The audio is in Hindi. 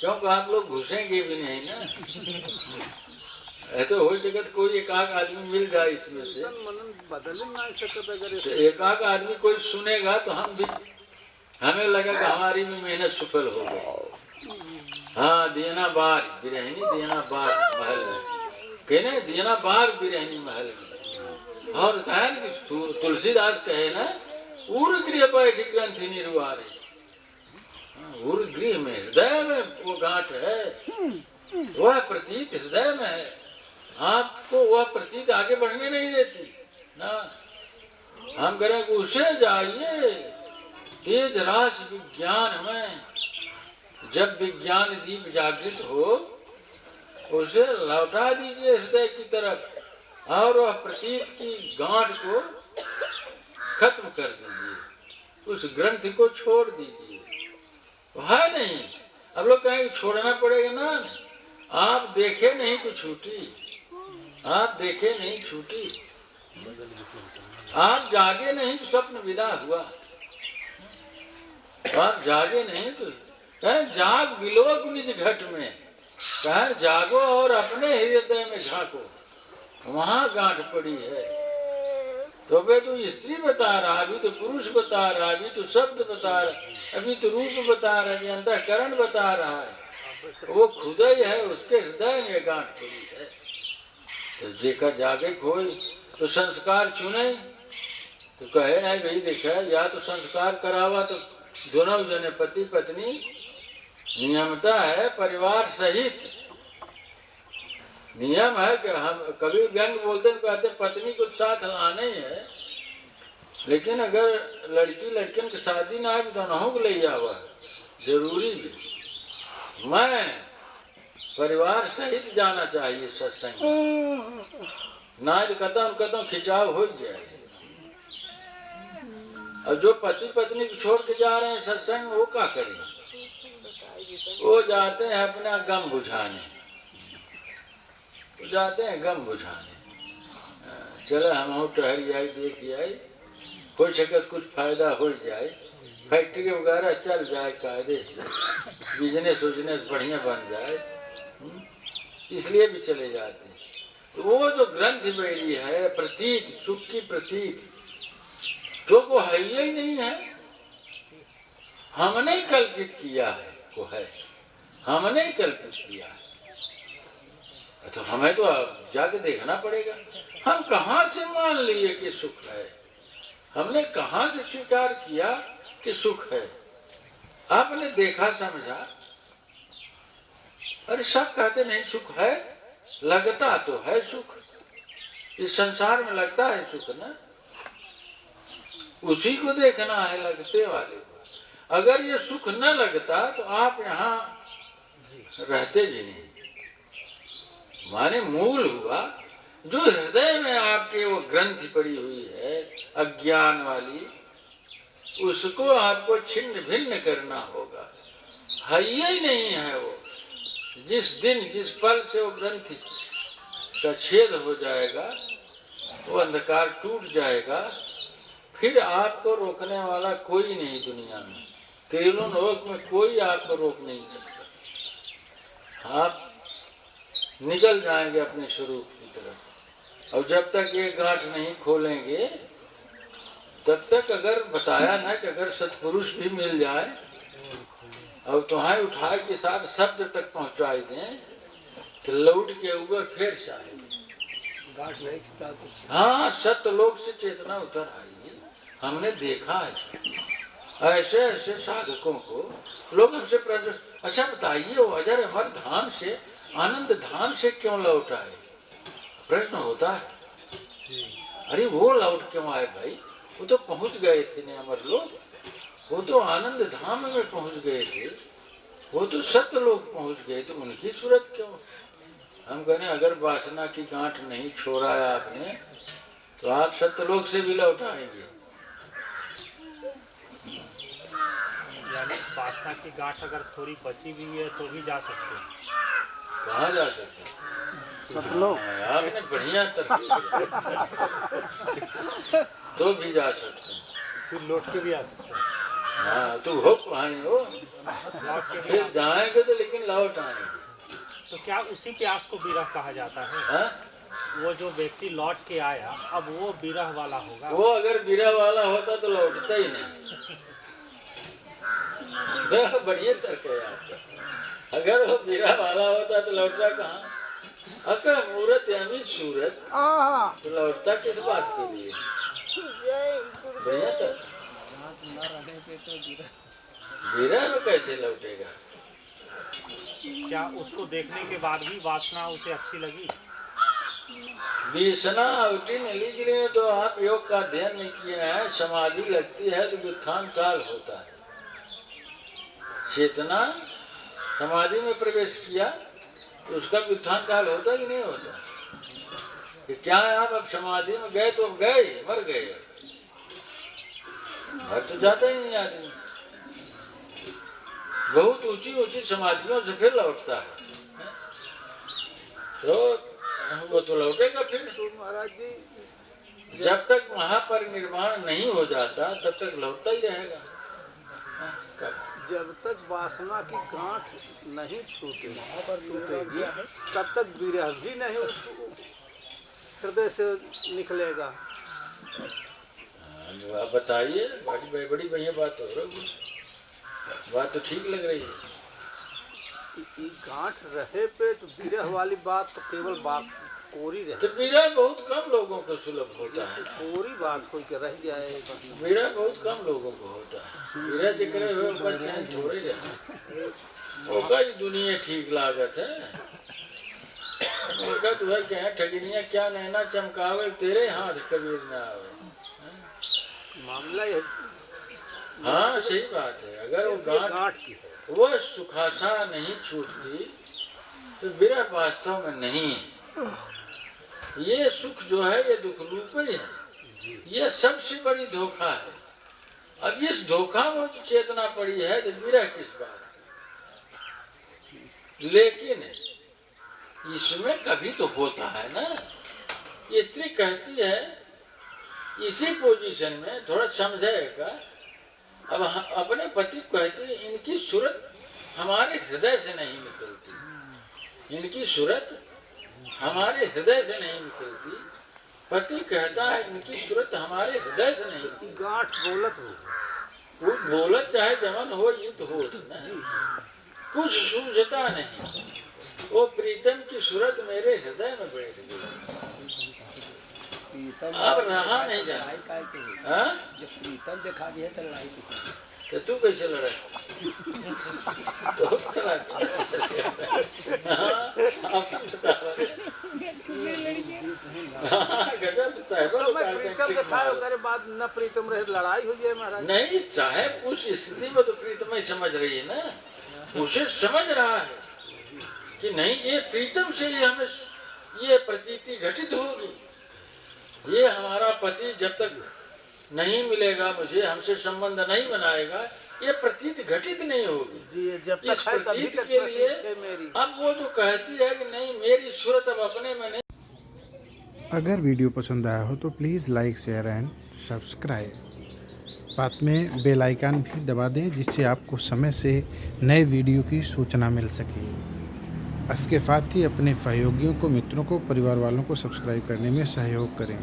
क्योंकि आप लोग घुसेंगे भी नहीं ना। ऐसे हो सके तो कोई एक आध आदमी मिल जाए इसमें से, तो एक आध आदमी कोई सुनेगा तो हम भी, हमें लगा कि हमारी भी मेहनत सफल हो गई। हाँ, देना बार बिरहनी, देना बार महल में, कहने देना बार बिरहनी महल में। और कहे कि तुलसीदास कहे ना, उर गृह बैठ ग्रंथि निर्वारे, उर गृह में, हृदय में वो गांठ है, वह प्रतीत हृदय में है। आपको वह प्रतीत आगे बढ़ने नहीं देती ना। हम करें कि उसे जाइए तेज रास विज्ञान में, जब विज्ञान दीप जागृत हो उसे लौटा दीजिए हृदय की तरफ, और वह प्रतीत की गांठ को खत्म कर दीजिए, उस ग्रंथ को छोड़ दीजिए। है नहीं, अब लोग कहेंगे छोड़ना पड़ेगा ना। आप देखे नहीं तो छूटी, आप देखे नहीं छूटी, आप जागे नहीं तो स्वप्न विदा हुआ, आप जागे नहीं तो कहे जाग विलोक निज घट में, कहे जागो और अपने हृदय में झांको, वहां गांठ पड़ी है। तो वे तो स्त्री बता रहा, अभी तो पुरुष बता रहा, अभी तो शब्द बता रहा, अभी तो रूप बता रहा, अभी अंतःकरण बता रहा है। वो खुद ही है, उसके हृदय में गांठ पड़ी है। तो देखा जागे खोई तो संस्कार चुने, तो कहे नहीं भाई देखा, या तो संस्कार करावा तो दोनों जने पति पत्नी नियमता है, परिवार सहित नियम है कि हम कभी व्यंग बोलते हैं, कहते पत्नी को साथ लाना ही है, लेकिन अगर लड़की लड़कियों की शादी ना है तो दोनों को ले जावा जरूरी भी। मैं परिवार सहित जाना चाहिए सत्संग, ना कदम खिंचाव हो जाए। और जो पति पत्नी को छोड़ के जा रहे हैं सत्संग, वो क्या करेंगे? वो जाते हैं अपना गम बुझाने, जाते हैं गम बुझाने। चलो हम हो टहरी आई, देख आई, हो सके कुछ फायदा हो जाए, फैक्ट्री वगैरह चल जाए कायदे से, बिजनेस उजनेस बढ़िया बन जाए, इसलिए भी चले जाते हैं। तो वो जो ग्रंथ मेरी है प्रतीत, सुख की प्रतीत, जो को है ही नहीं है, हमने कल्पित किया है, वो है हमने कल्पित किया है। तो हमें तो जाके देखना पड़ेगा, हम कहाँ से मान लिए कि सुख है, हमने कहाँ से स्वीकार किया कि सुख है। आपने देखा समझा, अरे सब कहते नहीं सुख है, लगता तो है सुख, इस संसार में लगता है सुख ना, उसी को देखना है, लगते वाले को। अगर ये सुख न लगता तो आप यहाँ रहते भी नहीं। माने मूल हुआ जो हृदय में आपके वो ग्रंथि पड़ी हुई है अज्ञान वाली, उसको आपको छिन्न भिन्न करना होगा। है ही नहीं है वो। जिस दिन जिस पल से वो ग्रंथि का छेद हो जाएगा, वो अंधकार टूट जाएगा, फिर आपको रोकने वाला कोई नहीं दुनिया में, तीनों लोक में कोई आपको रोक नहीं सकता। आप निकल जाएंगे अपने स्वरूप की तरफ। और जब तक ये गांठ नहीं खोलेंगे तब तक, अगर बताया ना कि अगर सत्पुरुष भी मिल जाए और तुम्हें उठा के साथ शब्द तक पहुंचाई दें तो लौट के ऊपर फिर से आएगी। हाँ, सत्य लोक से चेतना उतर आएगी। हमने देखा है ऐसे ऐसे साधकों को। लोग हमसे प्रश्न, अच्छा बताइए वो अजर अमर धाम से, आनंद धाम से क्यों लौट आए? प्रश्न होता है। अरे वो लौट क्यों आए भाई? वो तो पहुंच गए थे न अमर लोग, वो तो आनंद धाम में पहुंच गए थे, वो तो सत्य लोग पहुंच गए, तो उनकी सूरत क्यों? हम कहने अगर वासना की गांठ नहीं छोड़ा है आपने तो आप सत्य लोग से भी लौट आएंगे। यानी वासना की गांठ अगर थोड़ी बची भी है तो भी जा सकते हैं। कहाँ जा सकते हैं? आपने बढ़िया तरकीब तो भी जा सकते हैं, फिर लौट के भी आ सकते हैं। हाँ तो हो कहानी हो, लौट के भी फिर जाएंगे तो लेकिन लौट आएंगे। तो क्या उसी प्यास को विरह कहा जाता है? हाँ? वो जो व्यक्ति लौट के आया अब वो विरह वाला होगा? वो अगर बिरा वाला होता तो लौटता ही नहीं। बड़ा बढ़िया तर्क है आपका। अगर वो बिरा वाला होता तो लौटता कहाँ? अगर मूरत यानी सूरत तो लौटता किस बात के लिए? बढ़िया तर्क। बिरा में कैसे लौटेगा? क्या उसको देखने के बाद भी वासना उसे अच्छी लगी? विषना अवधि नीलिगिरी तो आप योग का अध्ययन नहीं किया है। समाधि लगती है तो व्युत्थान काल होता है। चेतना समाधि में प्रवेश किया तो उसका व्युत्थान काल होता कि नहीं होता? कि क्या आप अब समाधि में गए तो अब गए, मर गए, मर तो जाता ही नहीं आदमी। बहुत ऊंची ऊंची समाधियों से फिर लौटता है, तो वो तो लौटेगा फिर। महाराज जी जब तक महापरिनिर्वाण नहीं हो जाता तब तक लौटता ही रहेगा। जब तक वासना की गांठ नहीं छूटेगी तब तक विरह भी नहीं हृदय से निकलेगा। आप बताइए, बड़ी बढ़िया बात हो रही, बात तो ठीक लग रही है। गांठ रहे पे तो विरह वाली बात तो केवल बात कोरी रहे। तो विरह बहुत कम लोगों को सुलभ होता है। कोरी बात कोई के रह जाए। विरह बहुत कम लोगों को होता है। विरह जिक्र हुए ऊपर चाहे थोड़े रहे, ओका दुनिया ठीक लागत है। ओका तो है क्या ठगिनिया क्या नैना चमकावे तेरे हाथ कबीर ना आवे। मामला ये हाँ सही बात है। अगर वो गांठ की है वह सुखासा नहीं छूटती तो विरह वास्तव में नहीं है। ये सुख जो है ये दुख रूप ही है। ये सबसे बड़ी धोखा है। अब इस धोखा में जो चेतना पड़ी है तो विरह किस बात है? लेकिन इसमें कभी तो होता है ना। स्त्री कहती है इसी पोजीशन में थोड़ा समझेगा। अब अपने पति को कहती है इनकी सूरत हमारे हृदय से नहीं निकलती, इनकी सूरत हमारे हृदय से नहीं निकलती। पति कहता है इनकी सूरत हमारे हृदय से नहीं निकलती। गांठ बोलत हो, वो बोलत चाहे जमन हो युद्ध हो ना, कुछ सूझता नहीं। वो प्रीतम की सूरत मेरे हृदय में बैठ गई, अब रहा नहीं जा। हाँ? जब प्रीतम दिखा दिया तो लड़ाई किसी तो तू कैसे लड़ा? तो चला प्रीतम दिखाए करे बाद न प्रीतम रहे लड़ाई हो जाए महाराज। नहीं साहब, उस स्थिति में तो प्रीतम ही समझ रही है ना, उसे समझ रहा है कि नहीं ये प्रीतम से ही हमें ये प्रतीति घटित होगी। ये हमारा पति जब तक नहीं मिलेगा, मुझे हमसे संबंध नहीं बनाएगा, ये प्रतीति घटित नहीं होगी। जी जब इस तक है तभी प्रतीत तक के लिए है मेरी। अब वो जो कहती है कि नहीं मेरी सूरत अब अपने में नहीं। अगर वीडियो पसंद आया हो तो please like share and subscribe. साथ में बेल आइकन भी दबा दें जिससे आपको समय से नए वीडियो की सूचना मिल सके। इसके साथ ही अपने सहयोगियों को, मित्रों को, परिवार वालों को सब्सक्राइब करने में सहयोग करें।